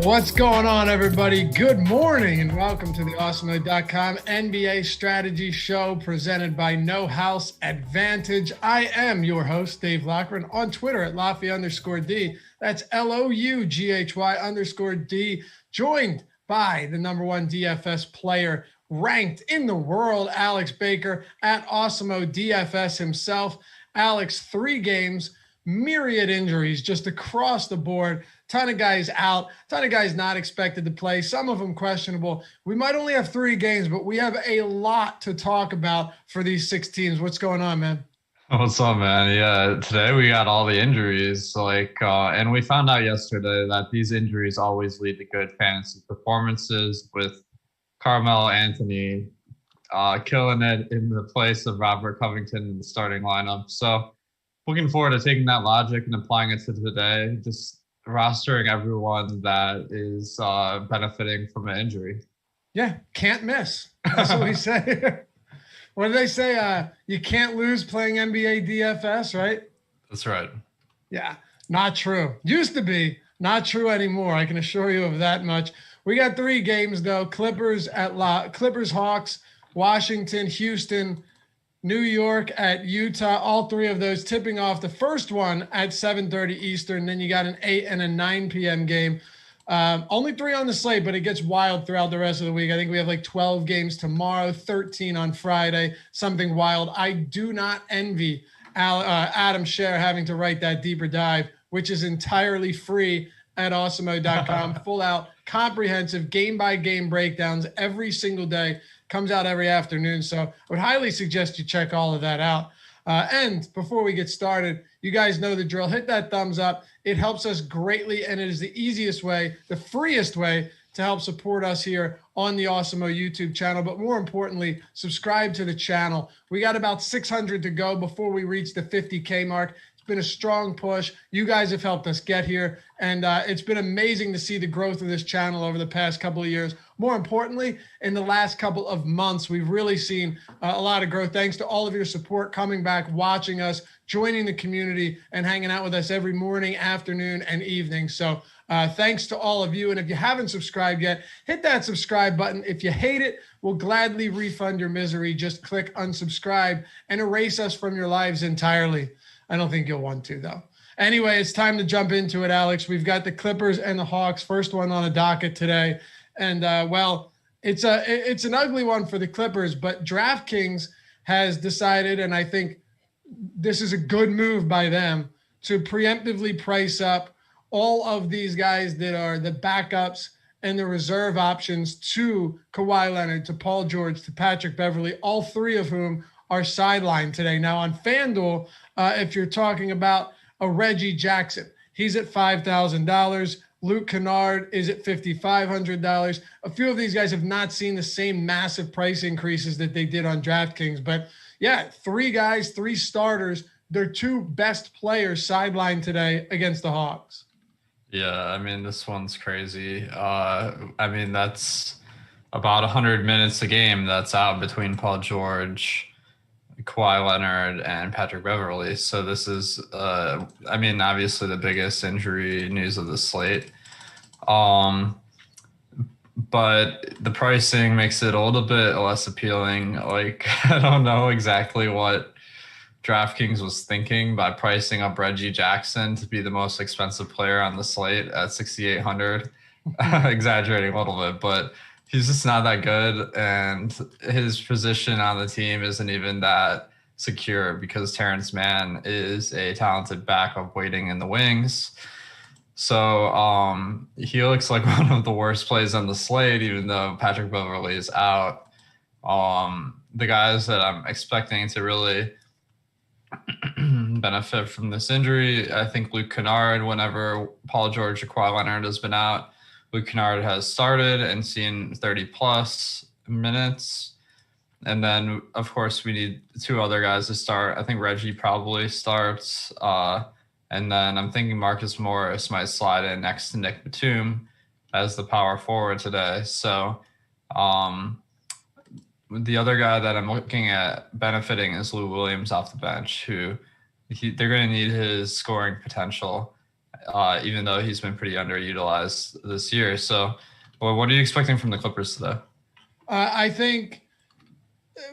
What's going on, everybody? Good morning and welcome to the Awesemo.com NBA strategy show presented by No House Advantage. I am your host, Dave Loughran, on Twitter at Laffy_D. That's LOUGHY_D, joined by the number one DFS player ranked in the world, Alex Baker, at Awesemo DFS himself. Alex, 3 games, myriad injuries just across the board. Ton of guys out, ton of guys not expected to play, some of them questionable. We might only have 3 games, but we have a lot to talk about for these 6 teams. What's going on, man? What's up, man? Yeah, today we got all the injuries, and we found out yesterday that these injuries always lead to good fantasy performances, with Carmelo Anthony killing it in the place of Robert Covington in the starting lineup. So looking forward to taking that logic and applying it to today, just rostering everyone that is benefiting from an injury. Yeah, can't miss. That's what we say. What do they say? You can't lose playing NBA DFS, right? That's right. Yeah, not true. Used to be, not true anymore. I can assure you of that much. We got 3 games, though. Clippers, Hawks, Washington, Houston, New York at Utah. All 3 of those tipping off. The first one at 7:30 Eastern. Then you got an 8 and a 9 p.m. game. Only 3 on the slate, but it gets wild throughout the rest of the week. I think we have like 12 games tomorrow, 13 on Friday, something wild. I do not envy Adam Scher having to write that deeper dive, which is entirely free at Awesemo.com. Full out, comprehensive game-by-game breakdowns every single day. Comes out every afternoon. So I would highly suggest you check all of that out. And before we get started, you guys know the drill. Hit that thumbs up. It helps us greatly, and it is the easiest way, the freest way to help support us here on the Awesemo YouTube channel. But more importantly, subscribe to the channel. We got about 600 to go before we reach the 50K mark. It's been a strong push. You guys have helped us get here, and it's been amazing to see the growth of this channel over the past couple of years. More importantly, in the last couple of months, we've really seen a lot of growth. Thanks to all of your support, coming back, watching us, joining the community, and hanging out with us every morning, afternoon, and evening. So thanks to all of you. And if you haven't subscribed yet, hit that subscribe button. If you hate it, we'll gladly refund your misery. Just click unsubscribe and erase us from your lives entirely. I don't think you'll want to, though. Anyway, it's time to jump into it, Alex. We've got the Clippers and the Hawks, first one on a docket today. And, it's an ugly one for the Clippers, but DraftKings has decided, and I think this is a good move by them, to preemptively price up all of these guys that are the backups and the reserve options to Kawhi Leonard, to Paul George, to Patrick Beverley, all 3 of whom are sidelined today. Now on FanDuel, if you're talking about a Reggie Jackson, he's at $5,000. Luke Kennard is at $5,500. A few of these guys have not seen the same massive price increases that they did on DraftKings. But yeah, 3 guys, 3 starters, their 2 best players sidelined today against the Hawks. Yeah, I mean, this one's crazy. That's about 100 minutes a game that's out between Paul George, Kawhi Leonard, and Patrick Beverley. So this is, obviously the biggest injury news of the slate. But the pricing makes it a little bit less appealing. Like, I don't know exactly what DraftKings was thinking by pricing up Reggie Jackson to be the most expensive player on the slate at $6,800. Exaggerating a little bit, but he's just not that good, and his position on the team isn't even that secure because Terrence Mann is a talented backup waiting in the wings. So he looks like one of the worst plays on the slate, even though Patrick Beverley is out. The guys that I'm expecting to really benefit from this injury, I think Luke Kennard, whenever Paul George or Kawhi Leonard has been out, Luke Kennard has started and seen 30-plus minutes. And then, of course, we need 2 other guys to start. I think Reggie probably starts. And then I'm thinking Marcus Morris might slide in next to Nick Batum as the power forward today. So the other guy that I'm looking at benefiting is Lou Williams off the bench, who they're going to need his scoring potential. even though he's been pretty underutilized this year. So, well, what are you expecting from the Clippers today? I think,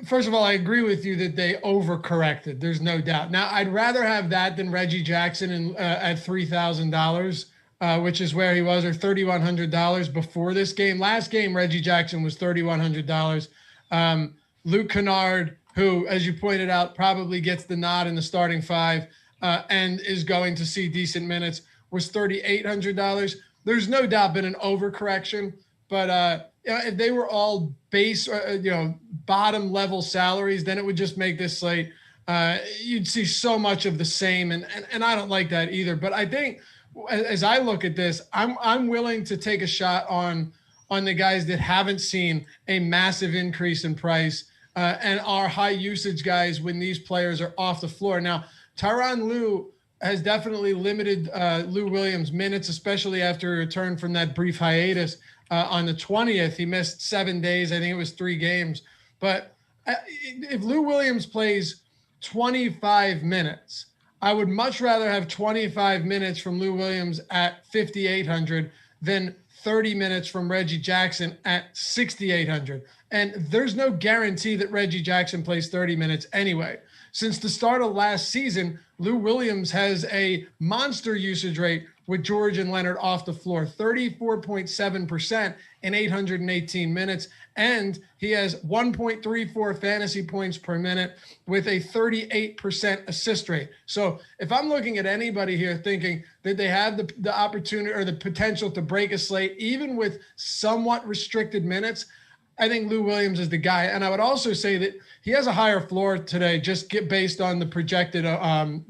first of all, I agree with you that they overcorrected. There's no doubt. Now, I'd rather have that than Reggie Jackson at $3,000, which is where he was, or $3,100 before this game. Last game, Reggie Jackson was $3,100. Luke Kennard, who, as you pointed out, probably gets the nod in the starting five and is going to see decent minutes, was $3,800. There's no doubt been an overcorrection, but if they were all base, bottom level salaries, then it would just make this slate. You'd see so much of the same, and I don't like that either. But I think as I look at this, I'm willing to take a shot on the guys that haven't seen a massive increase in price and are high usage guys when these players are off the floor. Now, Tyronn Lue has definitely limited Lou Williams minutes, especially after a return from that brief hiatus. On the 20th, he missed 7 days. I think it was 3 games. But if Lou Williams plays 25 minutes, I would much rather have 25 minutes from Lou Williams at 5,800 than 30 minutes from Reggie Jackson at 6,800. And there's no guarantee that Reggie Jackson plays 30 minutes anyway. Since the start of last season, Lou Williams has a monster usage rate with George and Leonard off the floor, 34.7% in 818 minutes. And he has 1.34 fantasy points per minute with a 38% assist rate. So if I'm looking at anybody here thinking that they have the opportunity or the potential to break a slate, even with somewhat restricted minutes, I think Lou Williams is the guy. And I would also say that he has a higher floor today, just based on the projected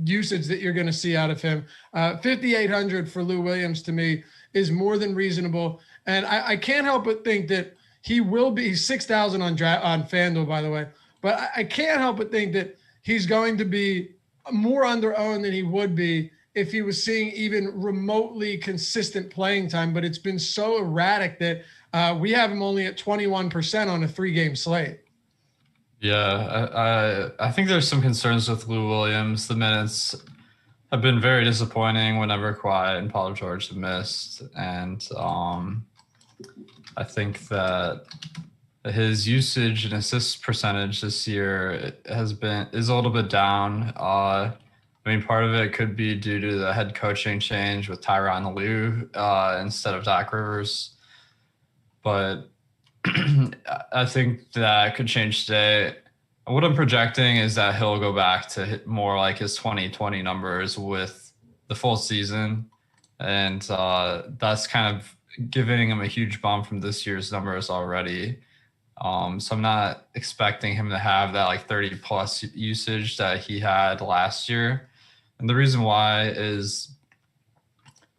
usage that you're going to see out of him. 5,800 for Lou Williams to me is more than reasonable. And I can't help but think that he will be 6,000 on FanDuel, by the way. But I can't help but think that he's going to be more under-owned than he would be if he was seeing even remotely consistent playing time. But it's been so erratic that we have him only at 21% on a 3-game slate. Yeah, I think there's some concerns with Lou Williams. The minutes have been very disappointing whenever Kawhi and Paul George have missed. And I think that his usage and assist percentage this year is a little bit down. I mean, part of it could be due to the head coaching change with Tyronn Lue instead of Doc Rivers. But I think that could change today. What I'm projecting is that he'll go back to hit more like his 2020 numbers with the full season. And that's kind of giving him a huge bump from this year's numbers already. So I'm not expecting him to have that like 30 plus usage that he had last year. And the reason why is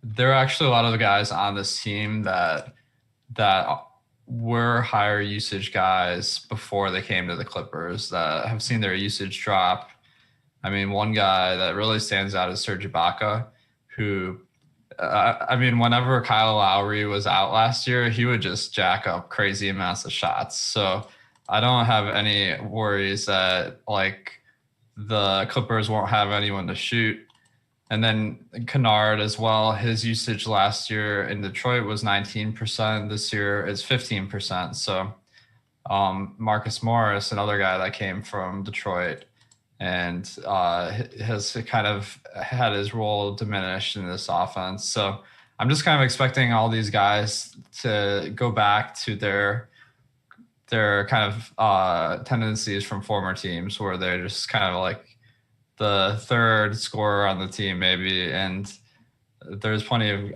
there are actually a lot of the guys on this team that were higher usage guys before they came to the Clippers that have seen their usage drop. I mean, one guy that really stands out is Serge Ibaka, who, whenever Kyle Lowry was out last year, he would just jack up crazy amounts of shots. So I don't have any worries that like the Clippers won't have anyone to shoot. And then Kennard as well, his usage last year in Detroit was 19%. This year it's 15%. So Marcus Morris, another guy that came from Detroit and has kind of had his role diminished in this offense. So I'm just kind of expecting all these guys to go back to their kind of tendencies from former teams where they're just kind of like the third scorer on the team maybe, and there's plenty of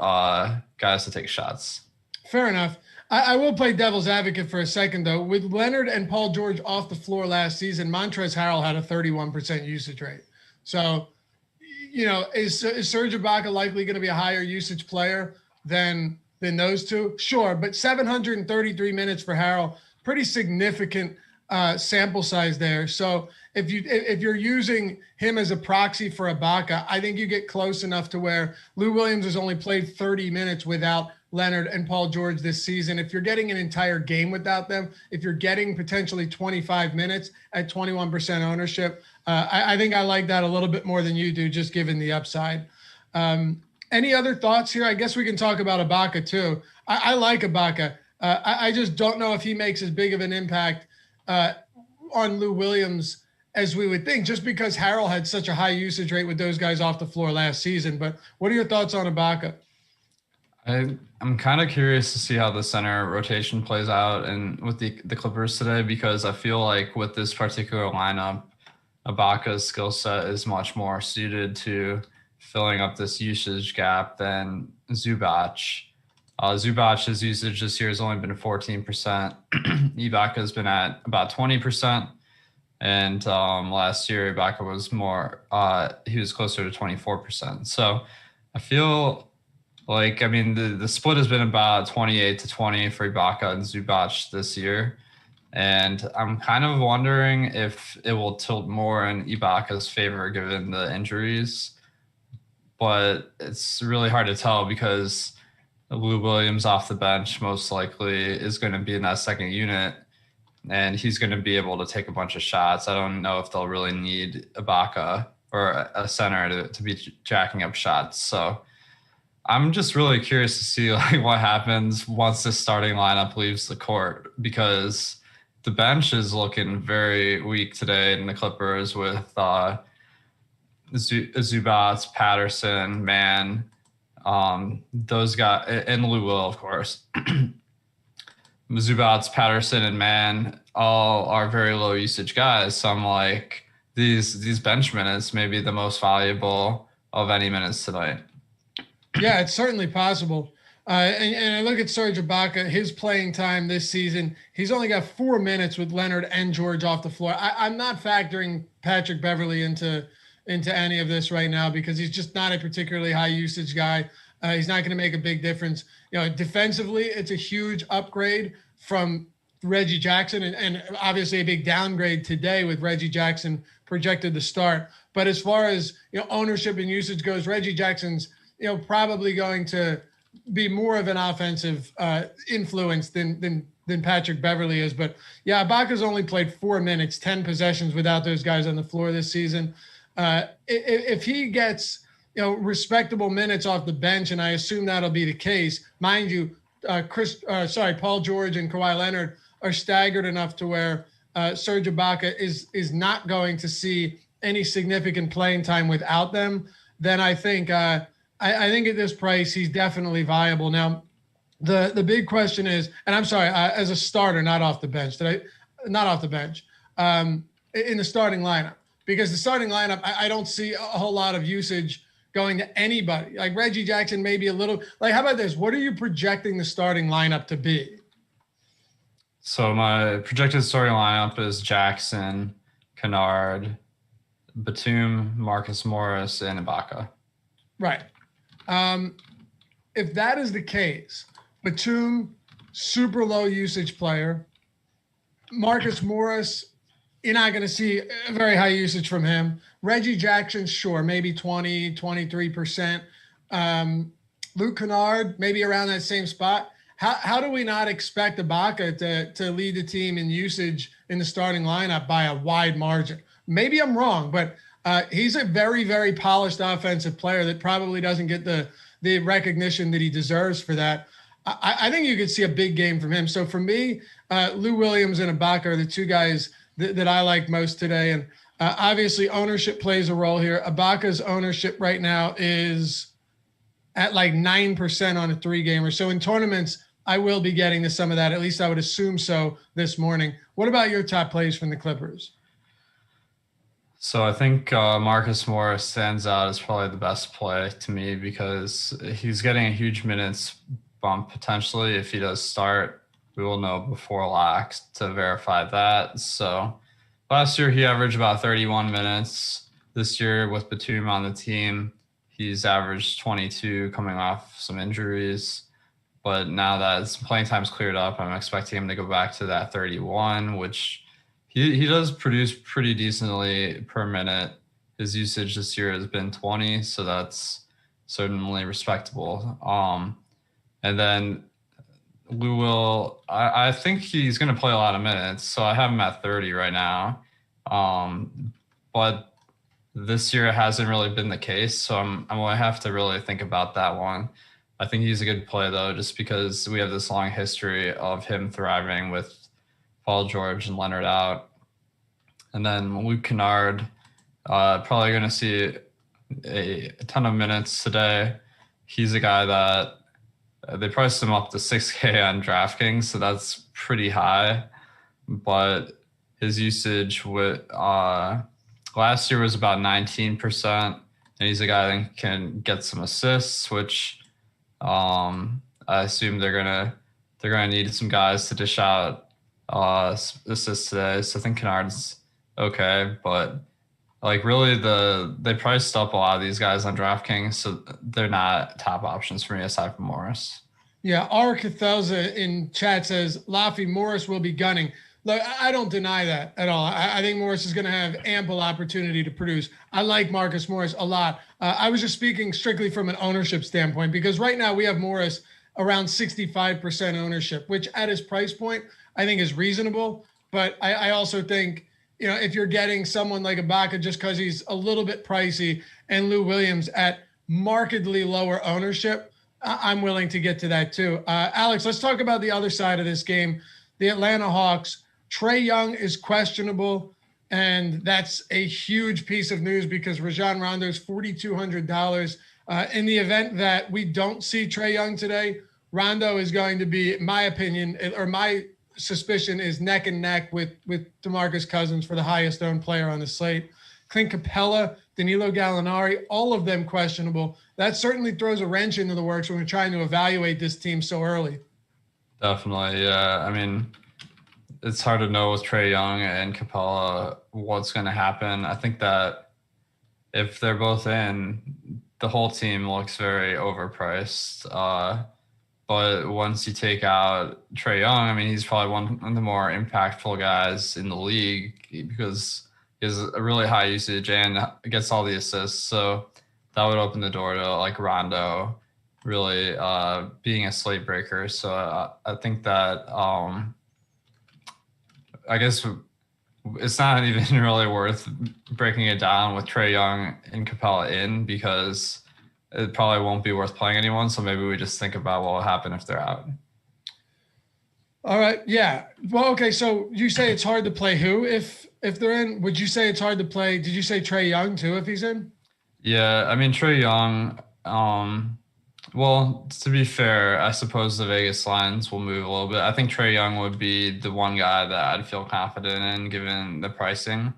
guys to take shots. Fair enough. I will play devil's advocate for a second, though. With Leonard and Paul George off the floor last season, Montrezl Harrell had a 31% usage rate. So, is Serge Ibaka likely going to be a higher usage player than those two? Sure, but 733 minutes for Harrell, pretty significant sample size there. So if you're using him as a proxy for Ibaka, I think you get close enough to where Lou Williams has only played 30 minutes without Leonard and Paul George this season. If you're getting an entire game without them, if you're getting potentially 25 minutes at 21% ownership, I think I like that a little bit more than you do, just given the upside. Any other thoughts here? I guess we can talk about Ibaka too. I like Ibaka. I just don't know if he makes as big of an impact on Lou Williams as we would think, just because Harrell had such a high usage rate with those guys off the floor last season. But what are your thoughts on Ibaka? I'm kind of curious to see how the center rotation plays out and with the Clippers today, because I feel like with this particular lineup, Ibaka's skill set is much more suited to filling up this usage gap than Zubac. Zubac's usage this year has only been 14%. Ibaka's been at about 20%. And last year, Ibaka was more, he was closer to 24%. So I feel like, I mean, the split has been about 28-20 for Ibaka and Zubac this year. And I'm kind of wondering if it will tilt more in Ibaka's favor given the injuries. But it's really hard to tell because Lou Williams off the bench most likely is going to be in that second unit, and he's going to be able to take a bunch of shots. I don't know if they'll really need Ibaka or a center to be jacking up shots. So I'm just really curious to see like what happens once this starting lineup leaves the court, because the bench is looking very weak today in the Clippers with Zubats, Patterson, Mann, those guys, and Lou Will, of course. Zubats, Patterson, and Mann all are very low usage guys. So I'm like, these bench minutes may be the most valuable of any minutes tonight. Yeah, it's certainly possible. And I look at Serge Ibaka, his playing time this season, he's only got 4 minutes with Leonard and George off the floor. I'm not factoring Patrick Beverley into any of this right now because he's just not a particularly high usage guy. He's not going to make a big difference. You know, defensively, it's a huge upgrade from Reggie Jackson and obviously a big downgrade today with Reggie Jackson projected to start. But as far as, you know, ownership and usage goes, Reggie Jackson's, you know, probably going to be more of an offensive influence than Patrick Beverley is. But yeah, Ibaka's only played 4 minutes, 10 possessions without those guys on the floor this season. If he gets, you know, respectable minutes off the bench, and I assume that'll be the case, mind you, Paul George and Kawhi Leonard are staggered enough to where Serge Ibaka is not going to see any significant playing time without them, then I think I think at this price he's definitely viable. Now, the big question is, and I'm sorry, as a starter, not off the bench, not off the bench, in the starting lineup, because the starting lineup, I don't see a whole lot of usage going to anybody. Like Reggie Jackson, maybe a little. Like, how about this? What are you projecting the starting lineup to be? So my projected starting lineup is Jackson, Kennard, Batum, Marcus Morris, and Ibaka. Right. If that is the case, Batum, super low usage player. Marcus Morris, you're not going to see a very high usage from him. Reggie Jackson, sure, maybe 20, 23%. Luke Kennard, maybe around that same spot. How do we not expect Ibaka to lead the team in usage in the starting lineup by a wide margin? Maybe I'm wrong, but he's a very, very polished offensive player that probably doesn't get the recognition that he deserves for that. I think you could see a big game from him. So for me, Lou Williams and Ibaka are the two guys that I like most today. And obviously ownership plays a role here. Ibaka's ownership right now is at like 9% on a 3-gamer. So in tournaments, I will be getting to some of that. At least I would assume so this morning. What about your top plays from the Clippers? So I think Marcus Morris stands out as probably the best play to me because he's getting a huge minutes bump potentially if he does start. We will know before lock to verify that. So last year he averaged about 31 minutes. This year with Batum on the team, he's averaged 22 coming off some injuries. But now that his playing time's cleared up, I'm expecting him to go back to that 31, which he does produce pretty decently per minute. His usage this year has been 20, so that's certainly respectable. And then Lou Will, I think he's going to play a lot of minutes, so I have him at 30 right now. But this year it hasn't really been the case. So I'm going to have to really think about that one. I think he's a good play though, just because we have this long history of him thriving with Paul George and Leonard out. And then Luke Kennard, probably going to see a ton of minutes today. He's a guy that they priced him up to 6K on DraftKings, so that's pretty high. But his usage with last year was about 19%, and he's a guy that can get some assists, which I assume they're gonna need some guys to dish out assists today. So I think Kennard's okay, but like really they priced up a lot of these guys on DraftKings, so they're not top options for me aside from Morris. Yeah, R. Cathelza in chat says Laffy Morris will be gunning. Look, I don't deny that at all. I think Morris is going to have ample opportunity to produce. I like Marcus Morris a lot. I was just speaking strictly from an ownership standpoint, because right now we have Morris around 65% ownership, which at his price point, I think is reasonable. But I also think, you know, if you're getting someone like Ibaka just because he's a little bit pricey and Lou Williams at markedly lower ownership, I'm willing to get to that too. Alex, let's talk about the other side of this game. The Atlanta Hawks. Trae Young is questionable, and that's a huge piece of news because Rajon Rondo's $4,200. In the event that we don't see Trae Young today, Rondo is going to be, in my opinion, or my suspicion is neck and neck with DeMarcus Cousins for the highest owned player on the slate. Clint Capella, Danilo Gallinari, all of them questionable. That certainly throws a wrench into the works when we're trying to evaluate this team so early. Definitely, yeah. I mean, it's hard to know with Trae Young and Capella what's going to happen. I think that if they're both in, the whole team looks very overpriced. But once you take out Trae Young, I mean, he's probably one of the more impactful guys in the league because he has a really high usage and gets all the assists. So that would open the door to like Rondo really being a slate breaker. So I think that I guess it's not even really worth breaking it down with Trae Young and Capella in because it probably won't be worth playing anyone. So maybe we just think about what will happen if they're out. All right. Yeah. Well, okay. So you say it's hard to play who if they're in? Would you say it's hard to play? Did you say Trae Young too if he's in? Yeah. I mean, Trae Young, well, to be fair, I suppose the Vegas lines will move a little bit. I think Trae Young would be the one guy that I'd feel confident in given the pricing.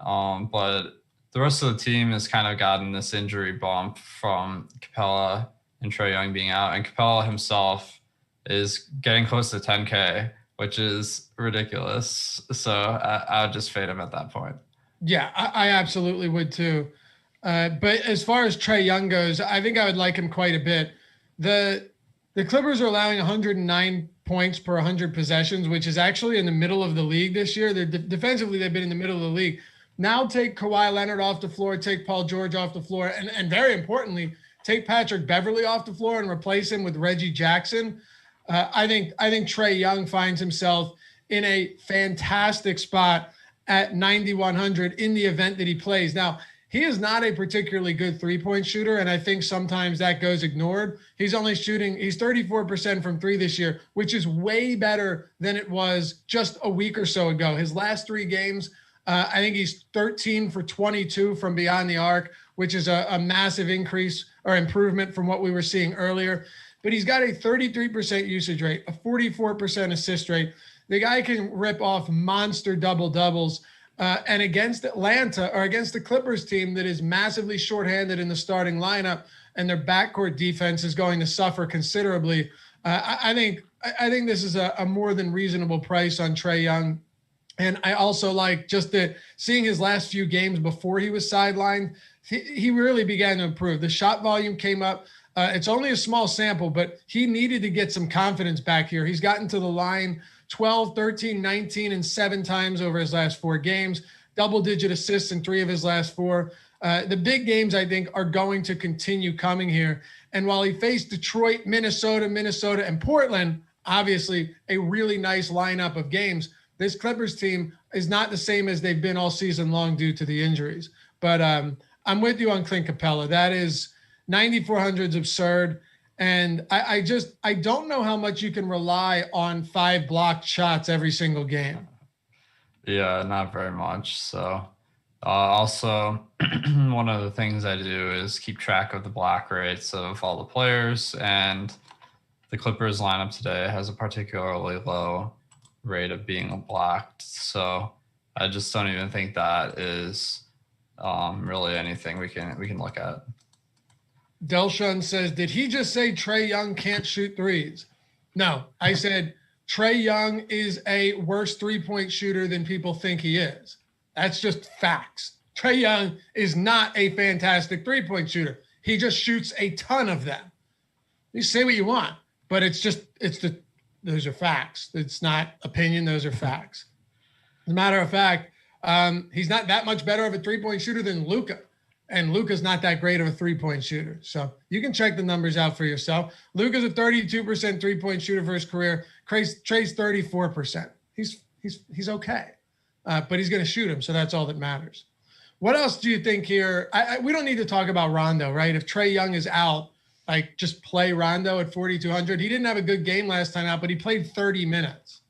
But the rest of the team has kind of gotten this injury bump from Capella and Trae Young being out. And Capella himself is getting close to 10K, which is ridiculous. So I would just fade him at that point. Yeah, I absolutely would too. But as far as Trae Young goes, I think I would like him quite a bit. The Clippers are allowing 109 points per 100 possessions, which is actually in the middle of the league this year. They're defensively, they've been in the middle of the league. Now take Kawhi Leonard off the floor, take Paul George off the floor, and very importantly, take Patrick Beverley off the floor and replace him with Reggie Jackson. I think Trae Young finds himself in a fantastic spot at 9,100 in the event that he plays. Now, he is not a particularly good three-point shooter, and I think sometimes that goes ignored. He's 34% from three this year, which is way better than it was just a week or so ago. His last three games, I think he's 13 for 22 from beyond the arc, which is a massive increase or improvement from what we were seeing earlier. But he's got a 33% usage rate, a 44% assist rate. The guy can rip off monster double-doubles. And against Atlanta or against the Clippers team that is massively shorthanded in the starting lineup and their backcourt defense is going to suffer considerably. I think this is a more than reasonable price on Trae Young. And I also like just seeing his last few games before he was sidelined, he really began to improve. The shot volume came up. It's only a small sample, but he needed to get some confidence back here. He's gotten to the line 12, 13, 19, and 7 times over his last 4 games, double-digit assists in 3 of his last 4. The big games, I think, are going to continue coming here. And while he faced Detroit, Minnesota, and Portland, obviously a really nice lineup of games, this Clippers team is not the same as they've been all season long due to the injuries. But I'm with you on Clint Capella. That is 9,400 is absurd. And I don't know how much you can rely on 5 blocked shots every single game. Yeah, not very much. So also, one of the things I do is keep track of the block rates of all the players, and the Clippers lineup today has a particularly low rate of being blocked. So I just don't even think that is really anything we can look at. Delshun says, did he just say Trae Young can't shoot threes? No, I said Trae Young is a worse 3-point shooter than people think he is. That's just facts. Trae Young is not a fantastic 3-point shooter. He just shoots a ton of them. You say what you want, but those are facts. It's not opinion. Those are facts. As a matter of fact, he's not that much better of a 3-point shooter than Luka. And Luka's not that great of a 3-point shooter. So you can check the numbers out for yourself. Luka's a 32% 3-point shooter for his career. Trae's 34%. He's okay. But he's going to shoot him. So that's all that matters. What else do you think here? We don't need to talk about Rondo, right? If Trae Young is out, like just play Rondo at 4,200. He didn't have a good game last time out, but he played 30 minutes.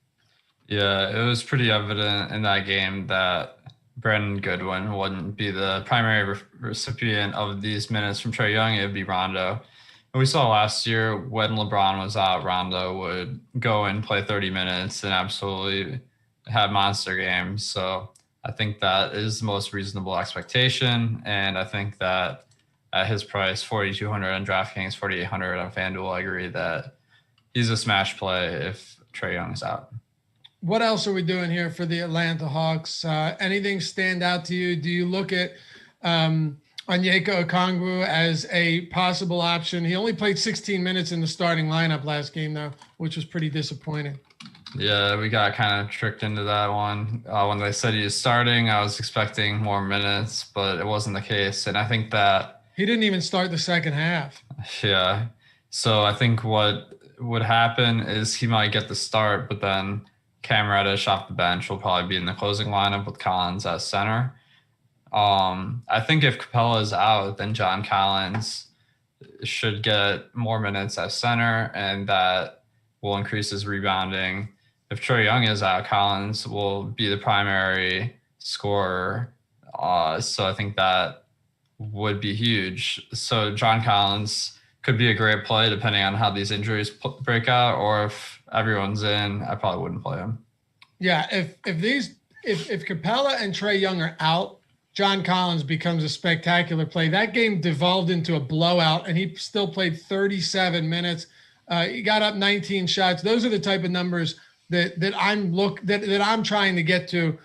Yeah, it was pretty evident in that game that Brandon Goodwin wouldn't be the primary recipient of these minutes from Trae Young. It would be Rondo. And we saw last year when LeBron was out, Rondo would go and play 30 minutes and absolutely have monster games. So I think that is the most reasonable expectation. And I think that at his price, 4,200 on DraftKings, 4,800 on FanDuel, I agree that he's a smash play if Trae Young is out. What else are we doing here for the Atlanta Hawks? Anything stand out to you? Do you look at Onyeka Okongwu as a possible option? He only played 16 minutes in the starting lineup last game, though, which was pretty disappointing. Yeah, we got kind of tricked into that one. When they said he was starting, I was expecting more minutes, but it wasn't the case. And I think that he didn't even start the second half. Yeah. So I think what would happen is he might get the start, but then Cam Reddish off the bench will probably be in the closing lineup with Collins as center. I think if Capella is out, then John Collins should get more minutes as center, and that will increase his rebounding. If Trae Young is out, Collins will be the primary scorer. So I think that would be huge. So John Collins could be a great play depending on how these injuries break out, or if everyone's in, I probably wouldn't play him. Yeah, if Capella and Trae Young are out, John Collins becomes a spectacular play. That game devolved into a blowout, and he still played 37 minutes. He got up 19 shots. Those are the type of numbers that I'm trying to get to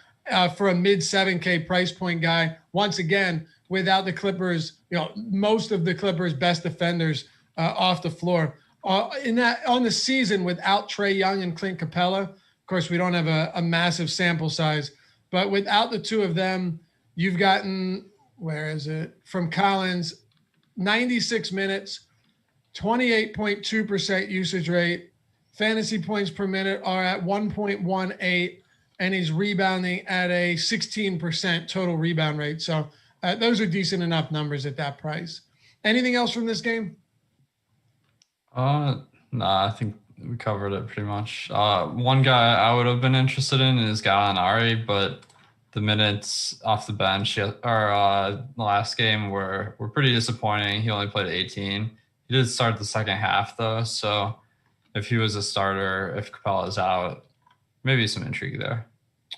for a mid 7K price point guy. Once again, without the Clippers, most of the Clippers' best defenders off the floor. On the season without Trae Young and Clint Capella, of course, we don't have a massive sample size, but without the two of them, you've gotten, from Collins, 96 minutes, 28.2% usage rate, fantasy points per minute are at 1.18, and he's rebounding at a 16% total rebound rate. So those are decent enough numbers at that price. Anything else from this game? No, I think we covered it pretty much. One guy I would have been interested in is Gallinari, but the minutes off the bench the last game were pretty disappointing. He only played 18. He did start the second half though, so if he was a starter, if Capella's out, maybe some intrigue there.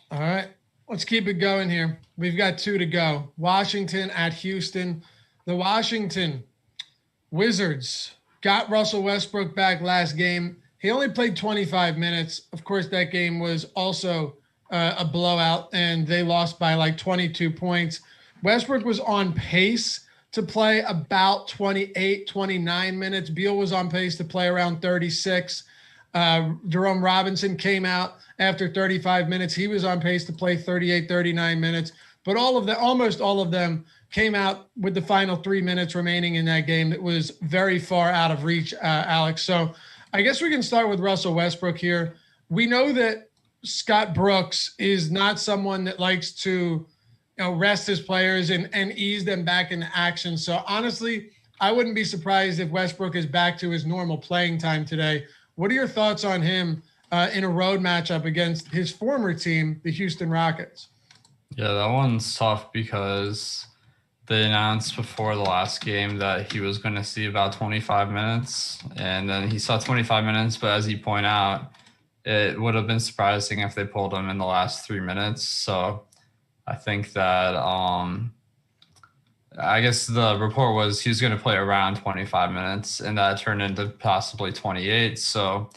All right, let's keep it going here. We've got 2 to go. Washington at Houston. The Washington Wizards got Russell Westbrook back last game. He only played 25 minutes. Of course, that game was also a blowout, and they lost by like 22 points. Westbrook was on pace to play about 28, 29 minutes. Beal was on pace to play around 36. Jerome Robinson came out after 35 minutes. He was on pace to play 38, 39 minutes. But almost all of them came out with the final 3 minutes remaining in that game. That was very far out of reach, Alex. So I guess we can start with Russell Westbrook here. We know that Scott Brooks is not someone that likes to rest his players and ease them back into action. So honestly, I wouldn't be surprised if Westbrook is back to his normal playing time today. What are your thoughts on him in a road matchup against his former team, the Houston Rockets? Yeah, that one's tough because they announced before the last game that he was going to see about 25 minutes, and then he saw 25 minutes. But as you point out, it would have been surprising if they pulled him in the last 3 minutes. So I think that I guess the report was he was going to play around 25 minutes, and that turned into possibly 28. So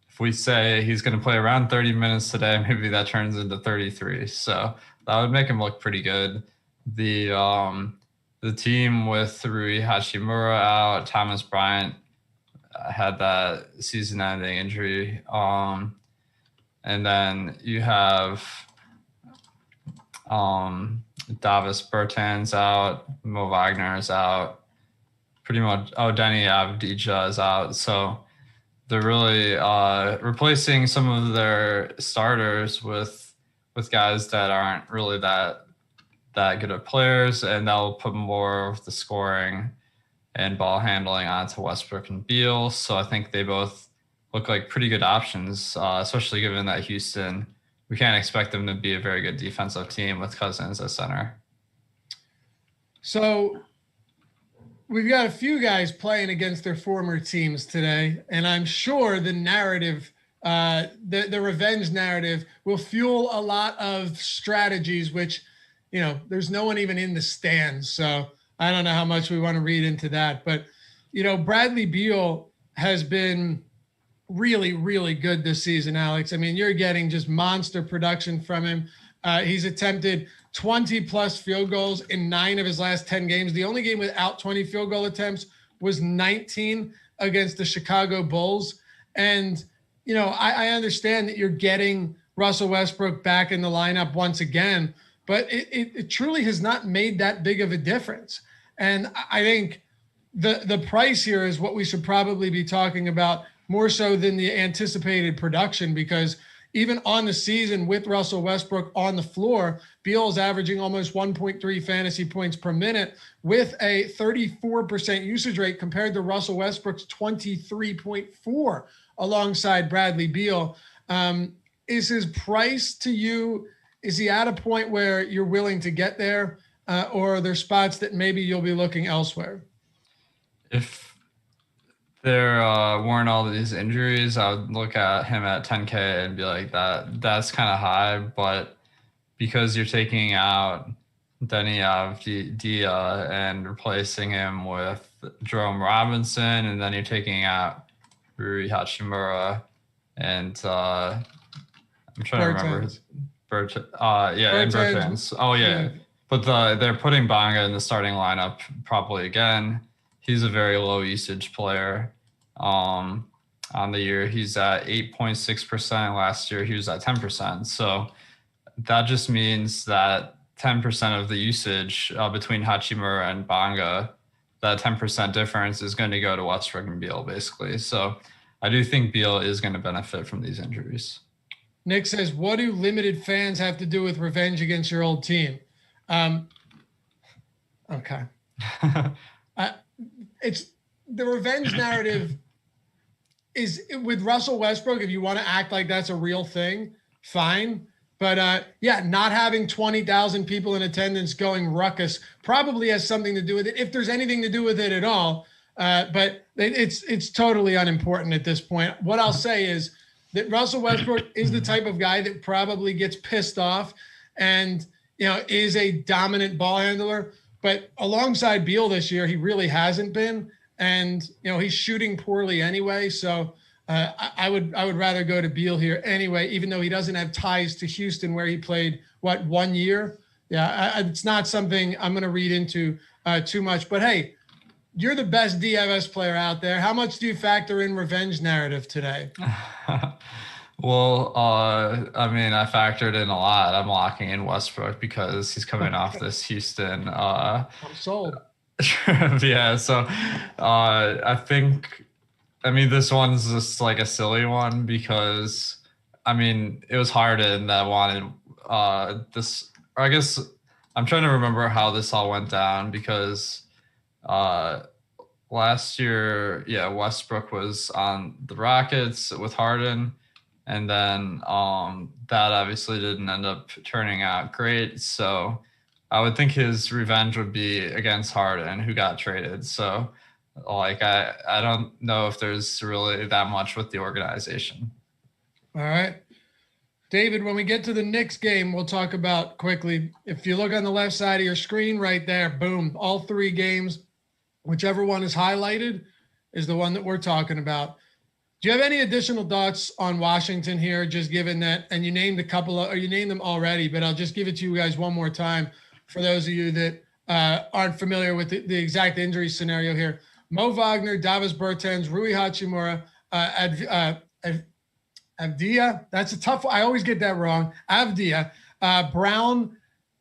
if we say he's going to play around 30 minutes today, maybe that turns into 33. So that would make him look pretty good. The team with Rui Hachimura out, Thomas Bryant had that season-ending injury, and then you have Davis Bertans out, Mo Wagner is out, pretty much. Oh, Denny Avdija is out. So they're really replacing some of their starters with guys that aren't really that good of players, and that'll put more of the scoring and ball handling onto Westbrook and Beal. So I think they both look like pretty good options, especially given that Houston, we can't expect them to be a very good defensive team with Cousins at center. So we've got a few guys playing against their former teams today, and I'm sure the narrative, the revenge narrative, will fuel a lot of strategies, which, there's no one even in the stands. So I don't know how much we want to read into that. But, Bradley Beal has been really, really good this season, Alex. I mean, you're getting just monster production from him. He's attempted 20 plus field goals in 9 of his last 10 games. The only game without 20 field goal attempts was 19 against the Chicago Bulls. And, I understand that you're getting Russell Westbrook back in the lineup once again, but it truly has not made that big of a difference. And I think the price here is what we should probably be talking about more so than the anticipated production, because even on the season with Russell Westbrook on the floor, Beal is averaging almost 1.3 fantasy points per minute with a 34% usage rate compared to Russell Westbrook's 23.4 alongside Bradley Beal. Is his price to you, is he at a point where you're willing to get there, or are there spots that maybe you'll be looking elsewhere? If there weren't all these injuries, I would look at him at 10K and be like, that's kind of high. But because you're taking out Denny Avdija and replacing him with Jerome Robinson, and then you're taking out Rui Hachimura and I'm trying to remember his Bertans. Oh yeah. But they're putting Bonga in the starting lineup probably again. He's a very low usage player on the year. He's at 8.6%. Last year, he was at 10%. So that just means that 10% of the usage between Hachimura and Bonga, that 10% difference is going to go to Westbrook and Beal, basically. So I do think Beal is going to benefit from these injuries. Nick says, what do limited fans have to do with revenge against your old team? Okay. It's the revenge narrative is with Russell Westbrook. If you want to act like that's a real thing, fine. But not having 20,000 people in attendance going ruckus probably has something to do with it, if there's anything to do with it at all. But it's totally unimportant at this point. What I'll say is that Russell Westbrook is the type of guy that probably gets pissed off and, is a dominant ball handler. But alongside Beal this year, he really hasn't been. And, he's shooting poorly anyway. So I would rather go to Beal here anyway, even though he doesn't have ties to Houston where he played, 1 year? Yeah, it's not something I'm going to read into too much. But, hey, you're the best DFS player out there. How much do you factor in revenge narrative today? Well, I factored in a lot. I'm locking in Westbrook because he's coming off this Houston. I'm sold. Yeah, so I think, this one's just like a silly one because, it was Harden that wanted this, or I guess I'm trying to remember how this all went down because uh, last year, yeah, Westbrook was on the Rockets with Harden, and then that obviously didn't end up turning out great. So I would think his revenge would be against Harden, who got traded. So like I don't know if there's really that much with the organization. All right. David, when we get to the Knicks game, we'll talk about quickly. If you look on the left side of your screen right there, boom, all three games, whichever one is highlighted is the one that we're talking about. Do you have any additional thoughts on Washington here, just given that, and you named a couple of, or you named them already, but I'll just give it to you guys one more time for those of you that aren't familiar with the exact injury scenario here. Mo Wagner, Davis Bertans, Rui Hachimura, Avdia. That's a tough one. I always get that wrong. Avdia, Brown,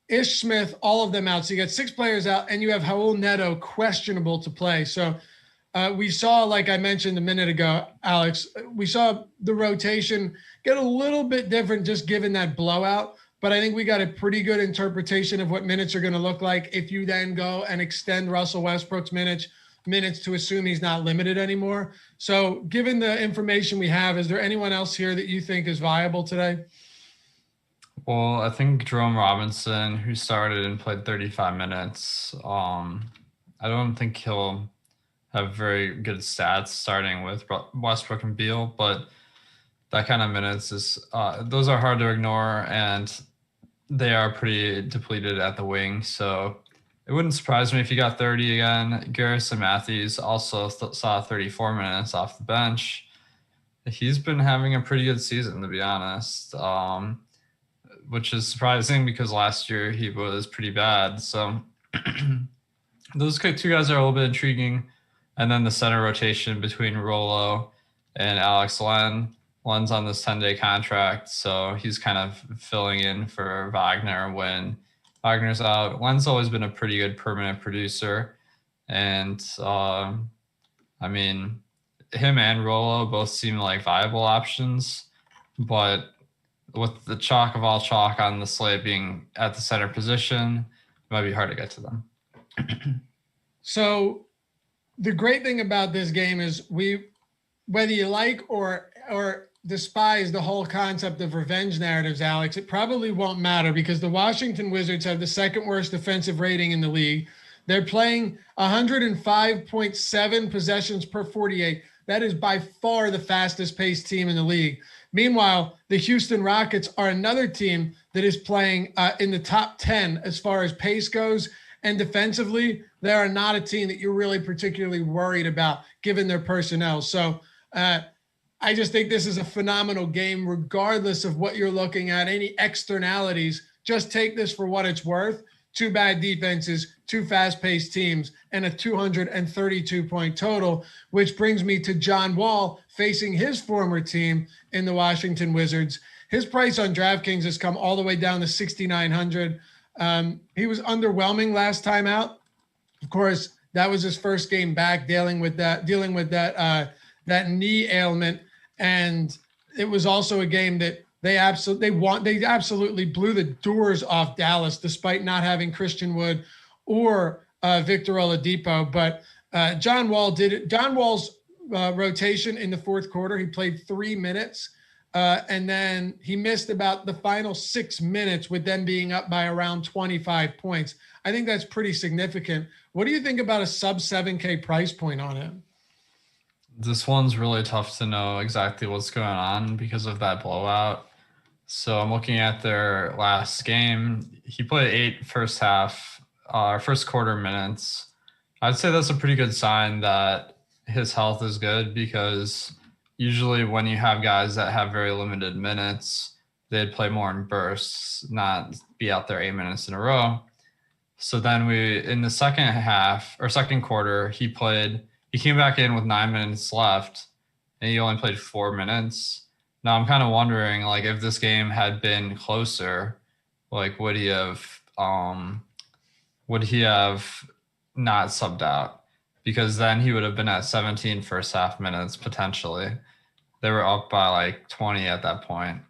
Ish Smith, all of them out. So you got 6 players out, and you have Raul Neto questionable to play. So we saw, like I mentioned a minute ago, Alex, we saw the rotation get a little bit different just given that blowout. But I think we got a pretty good interpretation of what minutes are going to look like if you then go and extend Russell Westbrook's minutes to assume he's not limited anymore. So given the information we have, is there anyone else here that you think is viable today? Well, I think Jerome Robinson, who started and played 35 minutes, I don't think he'll have very good stats starting with Westbrook and Beal, but that kind of minutes is those are hard to ignore, and they are pretty depleted at the wing. So it wouldn't surprise me if he got 30 again. Garrison Matthews also saw 34 minutes off the bench. He's been having a pretty good season, to be honest, which is surprising because last year he was pretty bad. So those 2 guys are a little bit intriguing. And then the center rotation between Rolo and Alex Len. Len's on this 10-day contract, so he's kind of filling in for Wagner when Wagner's out. Len's always been a pretty good permanent producer. And, I mean, him and Rolo both seem like viable options. But with the chalk of all chalk on the slate being at the center position, it might be hard to get to them. So the great thing about this game is whether you like or despise the whole concept of revenge narratives, Alex, it probably won't matter because the Washington Wizards have the second worst defensive rating in the league. They're playing 105.7 possessions per 48. That is by far the fastest paced team in the league. Meanwhile, the Houston Rockets are another team that is playing in the top 10 as far as pace goes. And defensively, they are not a team that you're really particularly worried about given their personnel. So I just think this is a phenomenal game, regardless of what you're looking at, any externalities. Just take this for what it's worth. 2 bad defenses, 2 fast-paced teams, and a 232-point total, which brings me to John Wall facing his former team in the Washington Wizards. His price on DraftKings has come all the way down to 6,900. He was underwhelming last time out. Of course, that was his first game back dealing with that knee ailment. And it was also a game that they absolutely blew the doors off Dallas, despite not having Christian Wood or Victor Oladipo. But John Wall did it. John Wall's rotation in the fourth quarter, he played 3 minutes. And then he missed about the final 6 minutes with them being up by around 25 points. I think that's pretty significant. What do you think about a sub 7K price point on him? This one's really tough to know exactly what's going on because of that blowout. So I'm looking at their last game. He played 8 first quarter minutes. I'd say that's a pretty good sign that his health is good because usually when you have guys that have very limited minutes, they'd play more in bursts, not be out there 8 minutes in a row. So then in the second quarter, he came back in with 9 minutes left and he only played 4 minutes. Now I'm kind of wondering, like, if this game had been closer, like, would he have not subbed out? Because then he would have been at 17 first half minutes potentially. They were up by like 20 at that point.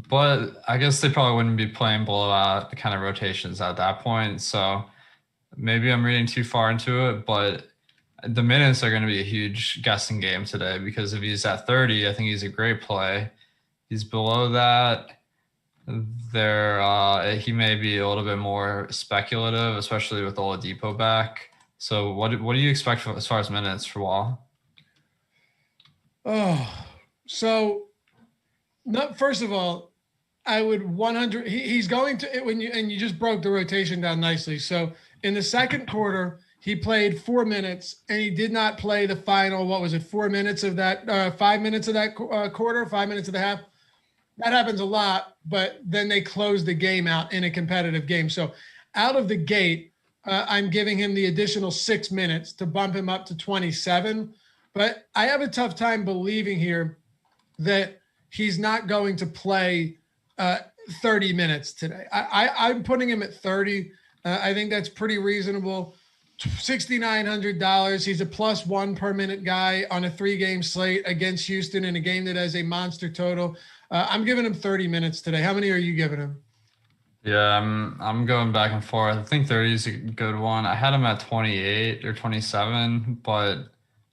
But I guess they probably wouldn't be playing blowout the kind of rotations at that point. So maybe I'm reading too far into it, but the minutes are going to be a huge guessing game today because if he's at 30, I think he's a great play. He's below that. He may be a little bit more speculative, especially with Oladipo back. So what do you expect as far as minutes for Wall? Oh, so not first of all, I would 100. He's going to when you just broke the rotation down nicely. So in the second quarter, he played 4 minutes, and he did not play the final. What was it? 4 minutes of that, 5 minutes of that quarter, 5 minutes of the half. That happens a lot, but then they close the game out in a competitive game. So out of the gate, I'm giving him the additional 6 minutes to bump him up to 27. But I have a tough time believing here that he's not going to play 30 minutes today. I'm putting him at 30. I think that's pretty reasonable. $6,900. He's a +1 per minute guy on a 3-game slate against Houston in a game that has a monster total. I'm giving him 30 minutes today. How many are you giving him? Yeah, I'm going back and forth. I think 30 is a good one. I had him at 28 or 27, but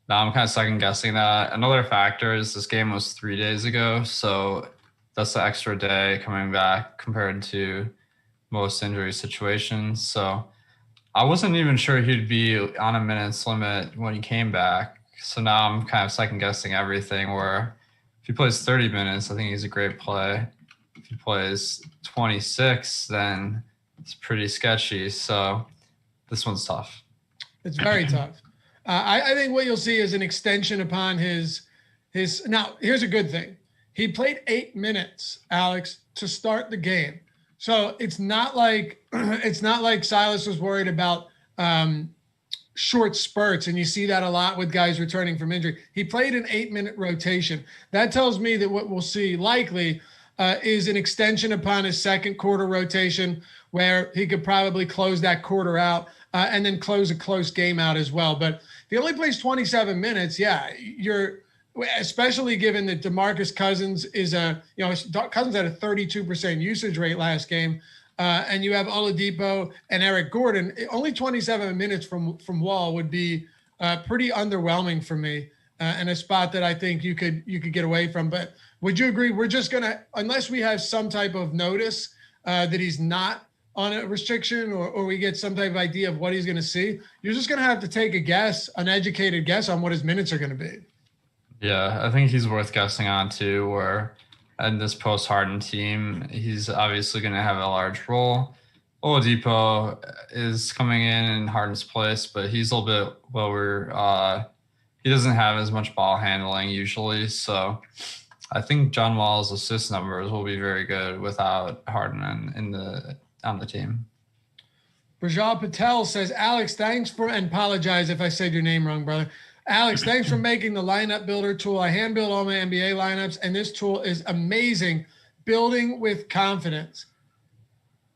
now I'm kind of second guessing that. Another factor is this game was 3 days ago, so that's the extra day coming back compared to most injury situations. So I wasn't even sure he'd be on a minutes limit when he came back. So now I'm kind of second guessing everything where if he plays 30 minutes, I think he's a great play. If he plays 26, then it's pretty sketchy. So this one's tough. It's very tough. I think what you'll see is an extension upon his. Now, here's a good thing. He played 8 minutes, Alex, to start the game. So it's not like Silas was worried about short spurts, and you see that a lot with guys returning from injury. He played an 8-minute rotation. That tells me that what we'll see likely is an extension upon his second quarter rotation where he could probably close that quarter out and then close a close game out as well. But if he only plays 27 minutes, yeah, especially given that DeMarcus Cousins Cousins had a 32% usage rate last game. And you have Oladipo and Eric Gordon. Only 27 minutes from Wall would be pretty underwhelming for me, and a spot that I think you could get away from. But would you agree? We're just gonna, unless we have some type of notice that he's not on a restriction, or we get some type of idea of what he's going to see, you're just going to have to take a guess, an educated guess on what his minutes are going to be. Yeah, I think he's worth guessing on too. Where in this post-Harden team, he's obviously going to have a large role. Oladipo is coming in Harden's place, but he's a little bit lower. He doesn't have as much ball handling usually, so I think John Wall's assist numbers will be very good without Harden on the team. Rajal Patel says, Alex, thanks for, and apologize if I said your name wrong, brother. Alex, thanks for making the lineup builder tool. I hand build all my NBA lineups, and this tool is amazing. Building with confidence.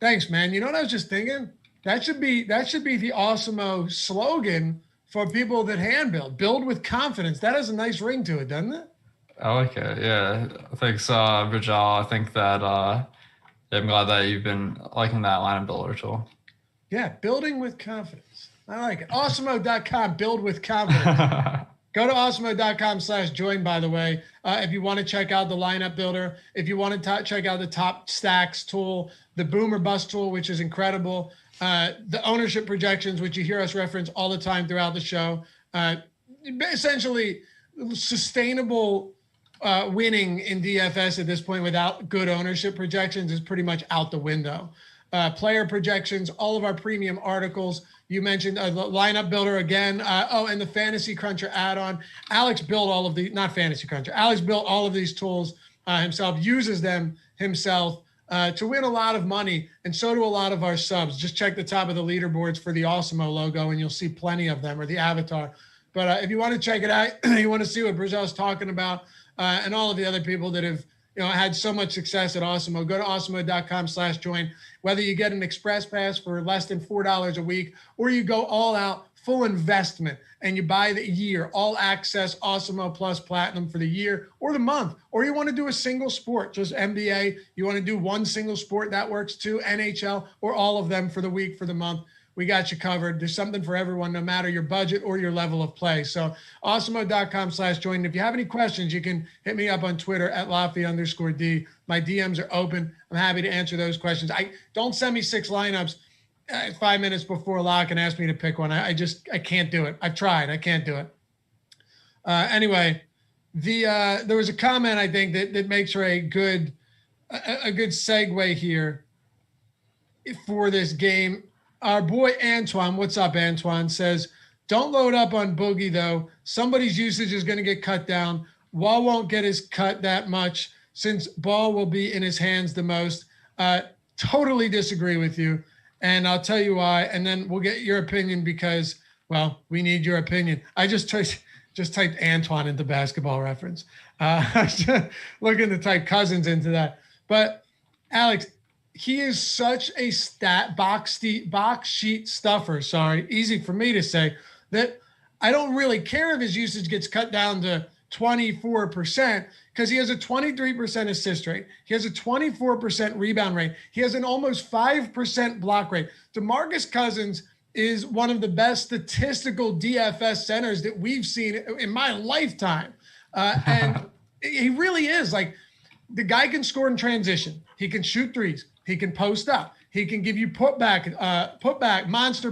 Thanks, man. You know what I was just thinking? That should be the Awesemo slogan for people that hand build. Build with confidence. That has a nice ring to it, doesn't it? I like it. Yeah. Thanks, Rajal. I think that I'm glad that you've been liking that lineup builder tool. Yeah, building with confidence. I like it. Awesemo.com, build with confidence. Go to awesemo.com/join, by the way, if you want to check out the lineup builder, if you want to check out the top stacks tool, the boomer bust tool, which is incredible, the ownership projections, which you hear us reference all the time throughout the show. Essentially, sustainable winning in DFS at this point without good ownership projections is pretty much out the window. Player projections, all of our premium articles. You mentioned the lineup builder again. And the Fantasy Cruncher add-on. Alex built all of the, not Fantasy Cruncher. Alex built all of these tools himself, uses them himself to win a lot of money. And so do a lot of our subs. Just check the top of the leaderboards for the Awesemo logo and you'll see plenty of them, or the avatar. But if you want to check it out, you want to see what Brazil's talking about and all of the other people that have had so much success at Awesemo. Go to awesemo.com/join. Whether you get an express pass for less than $4 a week, or you go all out, full investment, and you buy the year, all access Awesemo Plus Platinum for the year or the month, or you want to do a single sport, just NBA, you want to do one single sport, that works too, NHL, or all of them for the week, for the month. We got you covered. There's something for everyone, no matter your budget or your level of play. So awesemo.com/join. If you have any questions, you can hit me up on Twitter at Laffy_D. My DMs are open. I'm happy to answer those questions. Don't send me 6 lineups 5 minutes before lock and ask me to pick one. I can't do it. I've tried. I can't do it. Anyway, there was a comment, I think, that makes for a good segue here for this game. Our boy Antoine, what's up, Antoine, says, don't load up on Boogie, though. Somebody's usage is going to get cut down. Wall won't get his cut that much since Ball will be in his hands the most. Totally disagree with you, and I'll tell you why, and then we'll get your opinion because, well, we need your opinion. I just typed Antoine into Basketball Reference. Looking to type Cousins into that. But, Alex, he is such a box sheet stuffer, easy for me to say, that I don't really care if his usage gets cut down to 24% because he has a 23% assist rate. He has a 24% rebound rate. He has an almost 5% block rate. DeMarcus Cousins is one of the best statistical DFS centers that we've seen in my lifetime. And he really is. Like, the guy can score in transition. He can shoot threes. He can post up. He can give you monster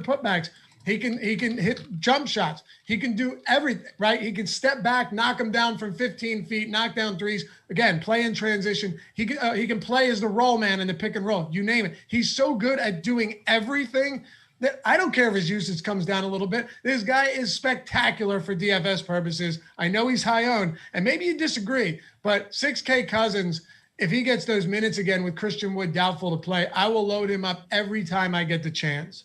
putbacks. He can hit jump shots. He can do everything, right? He can step back, knock them down from 15 feet, knock down threes. Again, play in transition. He can play as the roll man in the pick and roll. You name it. He's so good at doing everything that I don't care if his usage comes down a little bit. This guy is spectacular for DFS purposes. I know he's high owned, and maybe you disagree, but 6K Cousins, if he gets those minutes again with Christian Wood doubtful to play, I will load him up every time I get the chance.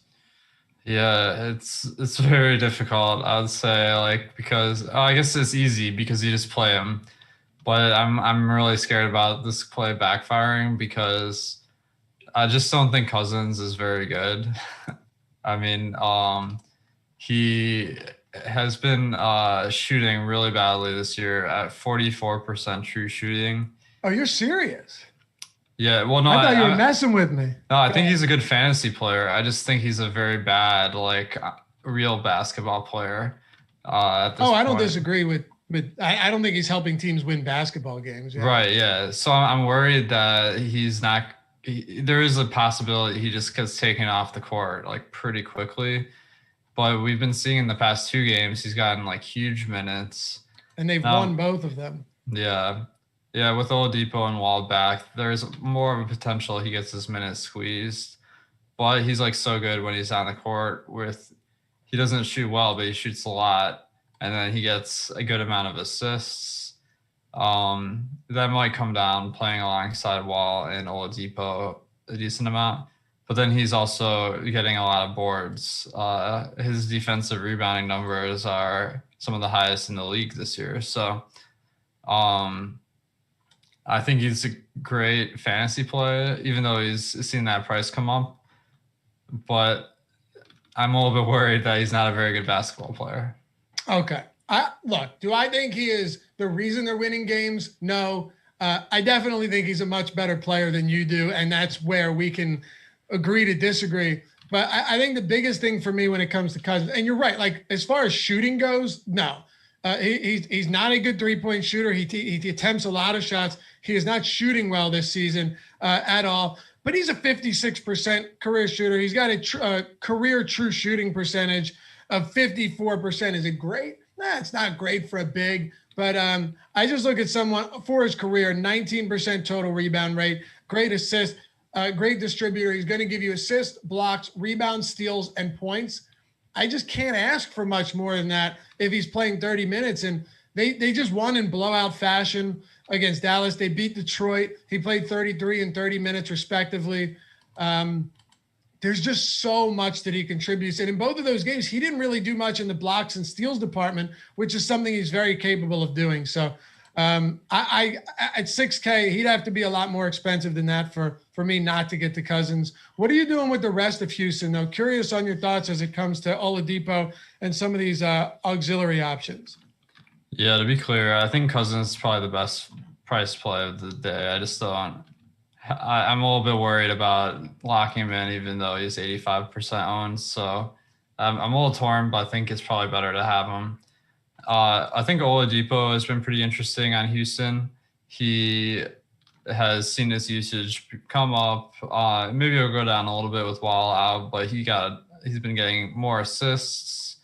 Yeah, it's very difficult, I would say, because I guess it's easy because you just play him. But I'm really scared about this play backfiring because I just don't think Cousins is very good. I mean, he has been shooting really badly this year at 44% true shooting. Oh, you're serious? Yeah, well, no. I thought you were messing with me. No, I think he's a good fantasy player. I just think he's a very bad, real basketball player. At this point. I don't disagree with I don't think he's helping teams win basketball games. Yeah. Right, yeah. So I'm worried that he's not – there is a possibility he just gets taken off the court, pretty quickly. But we've been seeing in the past 2 games, he's gotten, huge minutes. And they've won both of them. Yeah. Yeah, with Oladipo and Wall back, there's more of a potential he gets his minutes squeezed. But he's so good when he's on the court he doesn't shoot well, but he shoots a lot. And then he gets a good amount of assists. That might come down playing alongside Wall and Oladipo a decent amount. But then he's also getting a lot of boards. His defensive rebounding numbers are some of the highest in the league this year. So, I think he's a great fantasy play, even though he's seen that price come up. But I'm a little bit worried that he's not a very good basketball player. Okay. Look, do I think he is the reason they're winning games? No. I definitely think he's a much better player than you do, and that's where we can agree to disagree. But I think the biggest thing for me when it comes to Cousins, and you're right, as far as shooting goes, no. He's not a good three-point shooter. He attempts a lot of shots. He is not shooting well this season at all. But he's a 56% career shooter. He's got a career true shooting percentage of 54%. Is it great? Nah, it's not great for a big. But I just look at someone for his career, 19% total rebound rate, great assist, great distributor. He's going to give you assists, blocks, rebounds, steals, and points. I just can't ask for much more than that if he's playing 30 minutes. And they just won in blowout fashion against Dallas. They beat Detroit. He played 33 and 30 minutes respectively. There's just so much that he contributes. And in both of those games, he didn't really do much in the blocks and steals department, which is something he's very capable of doing. So I at 6K, he'd have to be a lot more expensive than that for me not to get to Cousins. What are you doing with the rest of Houston, though? Curious on your thoughts as it comes to Oladipo and some of these auxiliary options. Yeah, to be clear, I think Cousins is probably the best price play of the day. I just don't. I'm a little bit worried about locking him in, even though he's 85% owned. So I'm a little torn, but I think it's probably better to have him. I think Oladipo has been pretty interesting on Houston. He has seen his usage come up. Maybe it'll go down a little bit with Wall out, but he's been getting more assists.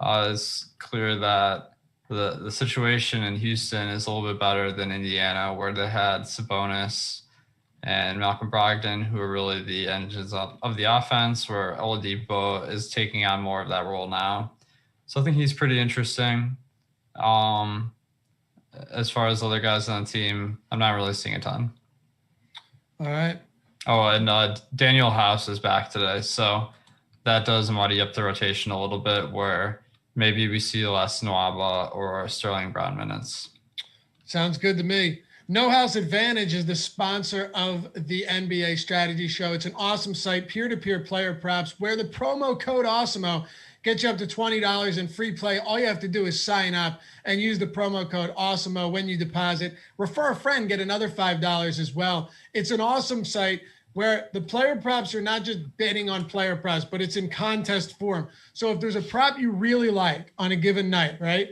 It's clear that the situation in Houston is a little bit better than Indiana, where they had Sabonis and Malcolm Brogdon, who are really the engines of the offense, where Oladipo is taking on more of that role now. So I think he's pretty interesting. As far as other guys on the team, I'm not really seeing a ton. All right. Oh, and Daniel House is back today, so that does muddy up the rotation a little bit, where maybe we see less Nwaba or Sterling Brown minutes. Sounds good to me. No House Advantage is the sponsor of the NBA Strategy Show. It's an awesome site, peer-to-peer player props, where the promo code Awesemo gets you up to $20 in free play. All you have to do is sign up and use the promo code Awesemo when you deposit. Refer a friend, get another $5 as well. It's an awesome site where the player props are not just bidding on player props, but it's in contest form. So if there's a prop you really like on a given night, right?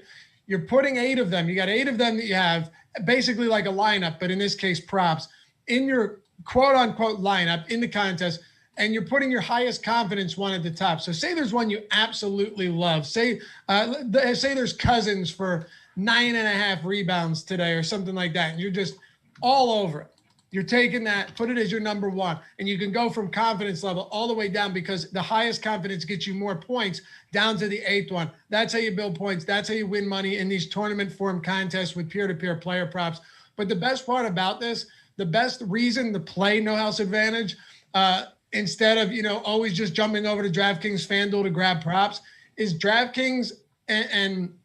You're putting 8 of them. You got 8 of them that you have, basically like a lineup, but in this case, props, in your quote unquote lineup in the contest, and you're putting your highest confidence one at the top. So say there's one you absolutely love. Say there's Cousins for 9.5 rebounds today or something like that, and you're just all over it. You're taking that, put it as your number one, and you can go from confidence level all the way down, because the highest confidence gets you more points down to the 8th one. That's how you build points. That's how you win money in these tournament form contests with peer-to-peer player props. But the best part about this, the best reason to play No House Advantage, instead of, always just jumping over to DraftKings FanDuel to grab props, is DraftKings and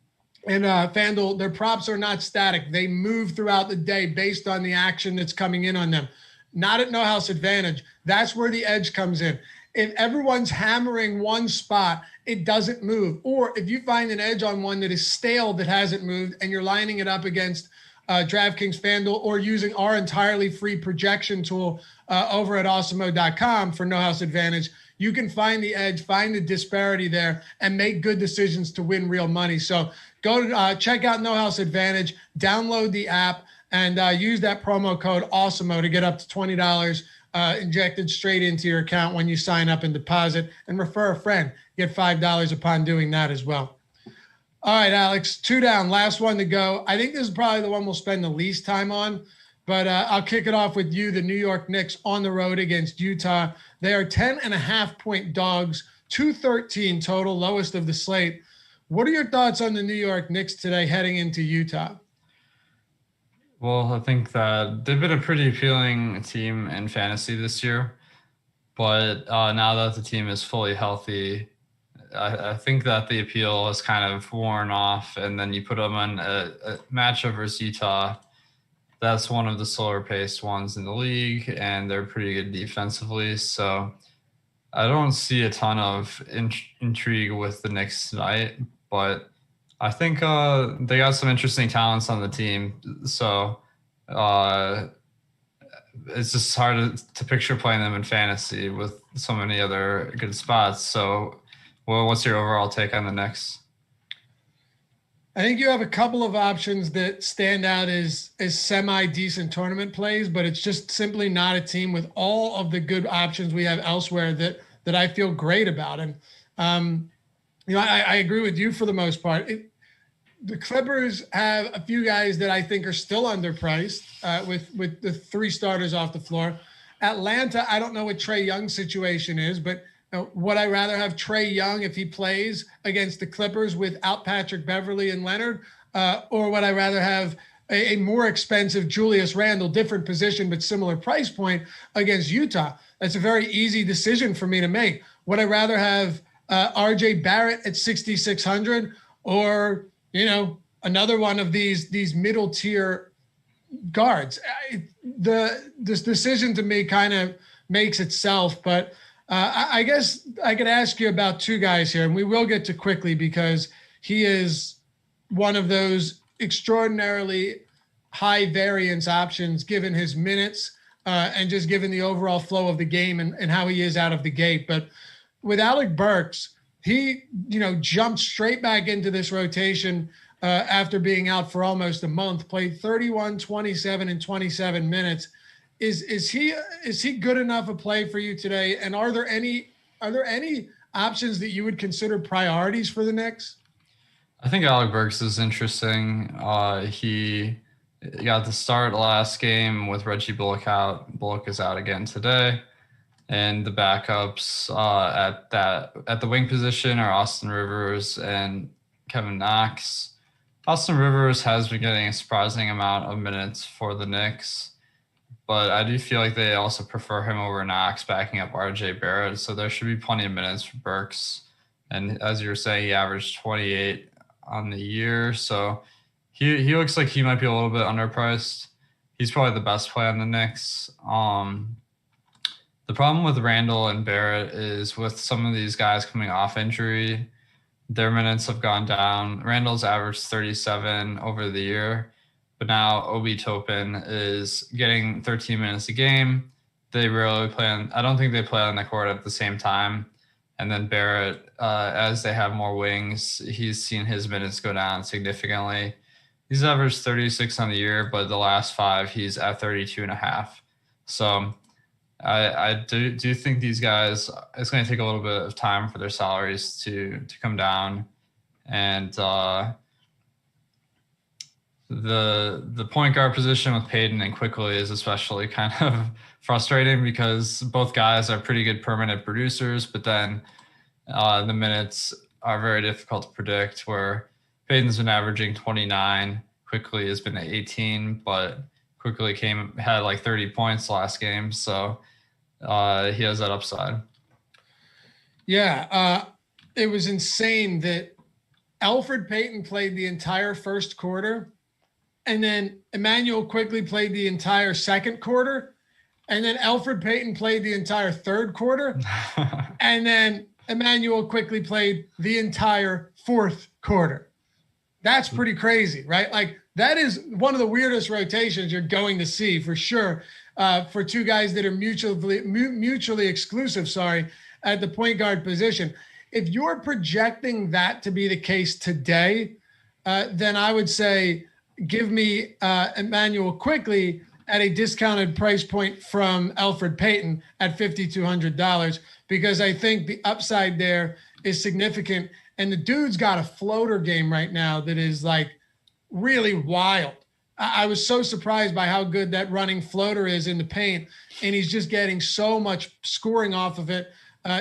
FanDuel, their props are not static. They move throughout the day based on the action that's coming in on them. Not at No House Advantage. That's where the edge comes in. If everyone's hammering one spot, it doesn't move. Or if you find an edge on one that is stale, that hasn't moved, and you're lining it up against DraftKings FanDuel, or using our entirely free projection tool over at Awesemo.com for No House Advantage, you can find the edge, find the disparity there, and make good decisions to win real money. So go to check out No House Advantage, download the app, and use that promo code Awesemo to get up to $20 injected straight into your account when you sign up and deposit, and refer a friend. Get $5 upon doing that as well. All right, Alex, 2 down, last one to go. I think this is probably the one we'll spend the least time on, but I'll kick it off with you. The New York Knicks on the road against Utah. They are 10.5-point dogs, 213 total, lowest of the slate. What are your thoughts on the New York Knicks today heading into Utah? Well, I think that they've been a pretty appealing team in fantasy this year, but now that the team is fully healthy, I think that the appeal has kind of worn off. And then you put them on a matchup versus Utah. That's one of the slower paced ones in the league, and they're pretty good defensively. So I don't see a ton of intrigue with the Knicks tonight, but I think they got some interesting talents on the team. So it's just hard to picture playing them in fantasy with so many other good spots. So what's your overall take on the Knicks? I think you have a couple of options that stand out as semi-decent tournament plays, but it's just simply not a team with all of the good options we have elsewhere that I feel great about. And, I agree with you for the most part. The Clippers have a few guys that I think are still underpriced with the 3 starters off the floor. Atlanta, I don't know what Trae Young's situation is, but would I rather have Trae Young if he plays against the Clippers without Patrick Beverley and Leonard, or would I rather have a more expensive Julius Randle, different position but similar price point, against Utah? That's a very easy decision for me to make. Would I rather have RJ Barrett at 6,600, or another one of these middle tier guards. This decision to me kind of makes itself, but I guess I could ask you about two guys here, and we will get to quickly because he is one of those extraordinarily high variance options given his minutes and just given the overall flow of the game and how he is out of the gate. But with Alec Burks, he, jumped straight back into this rotation after being out for almost a month, played 31, 27, and 27 minutes. Is he good enough a play for you today? And are there any options that you would consider priorities for the Knicks? I think Alec Burks is interesting. He got the start last game with Reggie Bullock out. Bullock is out again today. And the backups at the wing position are Austin Rivers and Kevin Knox. Austin Rivers has been getting a surprising amount of minutes for the Knicks, but I do feel like they also prefer him over Knox backing up RJ Barrett. So there should be plenty of minutes for Burks. And as you were saying, he averaged 28 on the year. So he looks like he might be a little bit underpriced. He's probably the best play on the Knicks. The problem with Randall and Barrett is with some of these guys coming off injury, their minutes have gone down. Randall's averaged 37 over the year, but now Obi Toppin is getting 13 minutes a game. They rarely play on, I don't think they play on the court at the same time. And then Barrett, as they have more wings, he's seen his minutes go down significantly. He's averaged 36 on the year, but the last 5, he's at 32.5. So I do think these guys, it's going to take a little bit of time for their salaries to come down. And the point guard position with Payton and Quickly is especially kind of frustrating because both guys are pretty good permanent producers, but then the minutes are very difficult to predict, where Payton's been averaging 29, Quickly has been at 18, but Quickly had like 30 points last game, so he has that upside. Yeah, it was insane that Elfrid Payton played the entire first quarter, and then Emmanuel Quickly played the entire second quarter, and then Elfrid Payton played the entire third quarter, and then Emmanuel Quickly played the entire fourth quarter. That's pretty crazy, right? Like, that is one of the weirdest rotations you're going to see for sure for two guys that are mutually exclusive, at the point guard position. If you're projecting that to be the case today, then I would say give me Emmanuel Quickly at a discounted price point from Elfrid Payton at $5,200, because I think the upside there is significant. And the dude's got a floater game right now that is like really wild. I was so surprised by how good that running floater is in the paint, and he's just getting so much scoring off of it.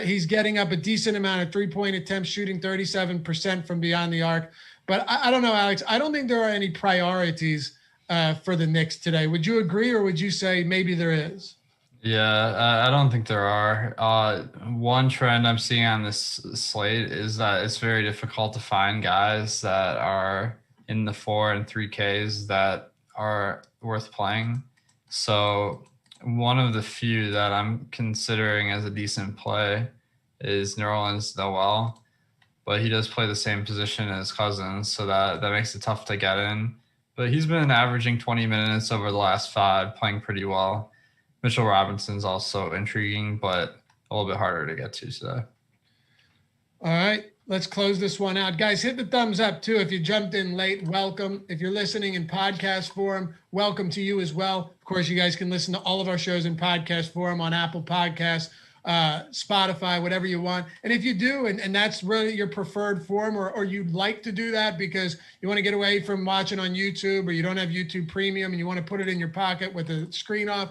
He's getting up a decent amount of three-point attempts, shooting 37% from beyond the arc. But I don't know, Alex. I don't think there are any priorities for the Knicks today. Would you agree, or would you say maybe there is? Yeah, I don't think there are. One trend I'm seeing on this slate is that it's very difficult to find guys that are in the 4 and 3Ks that are worth playing. So one of the few that I'm considering as a decent play is Nerlens Noel, but he does play the same position as Cousins, so that makes it tough to get in. But he's been averaging 20 minutes over the last 5, playing pretty well. Mitchell Robinson's also intriguing, but a little bit harder to get to today. All right, let's close this one out. Guys, hit the thumbs up too. If you jumped in late, welcome. If you're listening in podcast form, welcome to you as well. Of course, you guys can listen to all of our shows in podcast form on Apple Podcasts, Spotify, whatever you want. And if you do, and that's really your preferred form, or you'd like to do that because you want to get away from watching on YouTube, or you don't have YouTube Premium and you want to put it in your pocket with the screen off,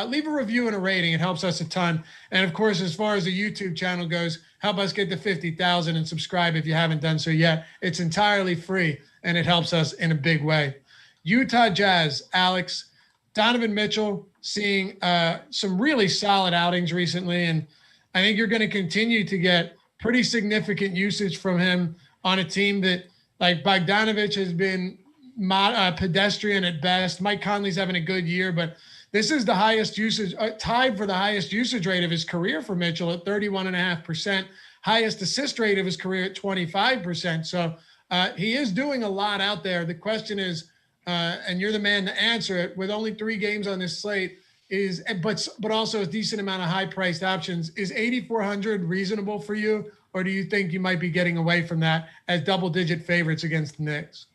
leave a review and a rating. It helps us a ton. And of course, as far as the YouTube channel goes, help us get to 50,000 and subscribe if you haven't done so yet. It's entirely free, and it helps us in a big way. Utah Jazz, Alex, Donovan Mitchell seeing some really solid outings recently, and I think you're going to continue to get pretty significant usage from him on a team that Like Bogdanovich has been pedestrian at best. Mike Conley's having a good year, but this is the highest usage, tied for the highest usage rate of his career for Mitchell at 31.5%, highest assist rate of his career at 25%. So he is doing a lot out there. The question is, and you're the man to answer it, with only 3 games on this slate, but also a decent amount of high priced options, is 8,400 reasonable for you? Or do you think you might be getting away from that as double digit favorites against the Knicks?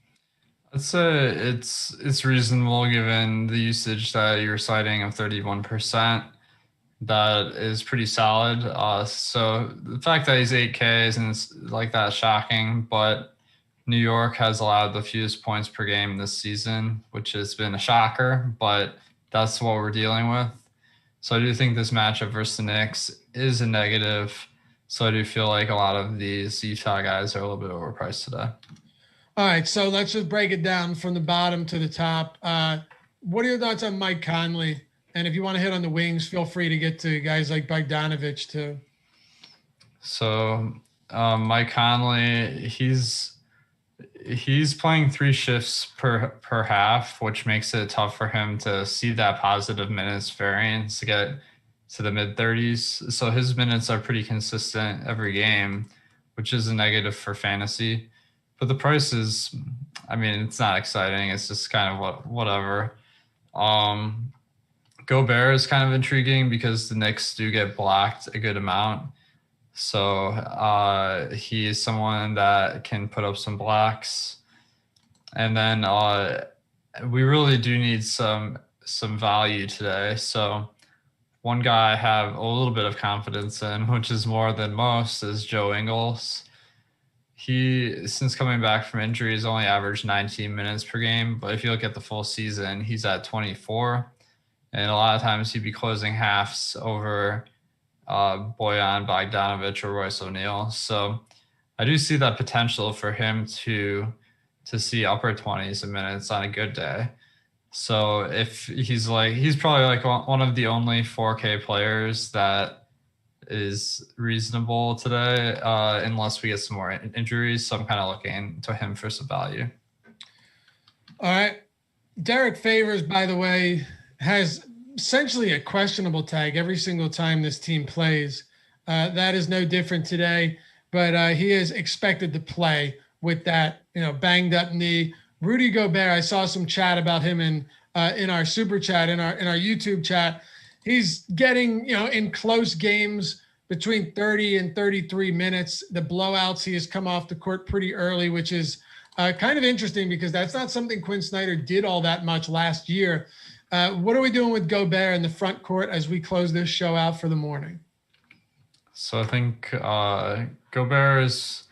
I'd say it's reasonable given the usage that you're citing of 31%. That is pretty solid. So the fact that he's 8K isn't like that shocking, but New York has allowed the fewest points per game this season, which has been a shocker, but that's what we're dealing with. So I do think this matchup versus the Knicks is a negative. So I do feel like a lot of these Utah guys are a little bit overpriced today. All right, so let's just break it down from the bottom to the top. What are your thoughts on Mike Conley? And if you want to hit on the wings, feel free to get to guys like Bogdanovich too. So Mike Conley, he's playing 3 shifts per half, which makes it tough for him to see that positive minutes variance to get to the mid-30s. So his minutes are pretty consistent every game, which is a negative for fantasy. But the price is, I mean, it's not exciting. It's just kind of whatever. Gobert is kind of intriguing because the Knicks do get blocked a good amount. So he is someone that can put up some blocks. And then we really do need some value today. So one guy I have a little bit of confidence in, which is more than most, is Joe Ingles. He, since coming back from injury, has only averaged 19 minutes per game. But if you look at the full season, he's at 24. And a lot of times he'd be closing halves over Bojan Bogdanovich or Royce O'Neal. So I do see that potential for him to see upper 20s of minutes on a good day. So if he's probably like one of the only 4K players that is reasonable today, unless we get some more injuries. So I'm kind of looking to him for some value. All right. Derek Favors, by the way, has essentially a questionable tag every single time this team plays. That is no different today, but he is expected to play with that, banged up knee. Rudy Gobert, I saw some chat about him in our super chat, in our YouTube chat. He's getting, in close games between 30 and 33 minutes. The blowouts, he has come off the court pretty early, which is kind of interesting because that's not something Quinn Snyder did all that much last year. What are we doing with Gobert in the front court as we close this show out for the morning? So I think Gobert is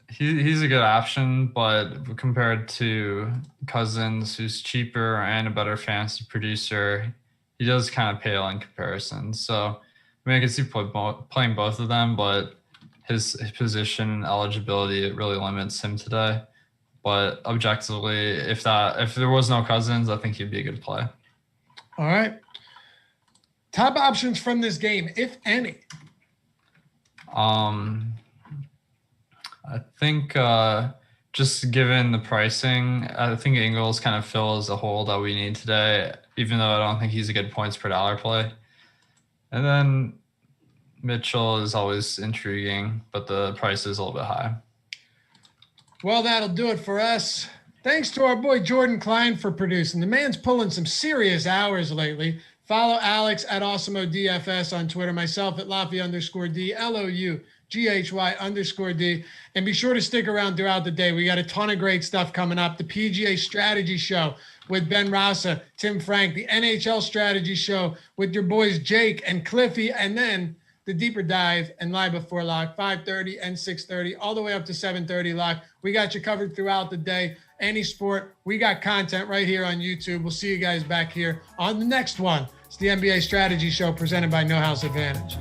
he's a good option, but compared to Cousins, who's cheaper and a better fantasy producer, he does kind of pale in comparison. So I can see playing both of them, but his position and eligibility, it really limits him today. But objectively, if there was no Cousins, I think he'd be a good play. All right. Top options from this game, if any. I think just given the pricing, I think Ingles kind of fills a hole that we need today, even though I don't think he's a good points per dollar play. And then Mitchell is always intriguing, but the price is a little bit high. Well, that'll do it for us. Thanks to our boy Jordan Klein for producing. The man's pulling some serious hours lately. Follow Alex at Awesemo DFS on Twitter, myself at Laffy_D, LOUGHY_D. And be sure to stick around throughout the day. We got a ton of great stuff coming up. The PGA Strategy Show with Ben Rasa, Tim Frank, the NHL Strategy Show with your boys Jake and Cliffy, and then the Deeper Dive and Live Before Lock, 5:30 and 6:30, all the way up to 7:30 lock. We got you covered throughout the day. Any sport, we got content right here on YouTube. We'll see you guys back here on the next one. It's the NBA Strategy Show presented by No House Advantage.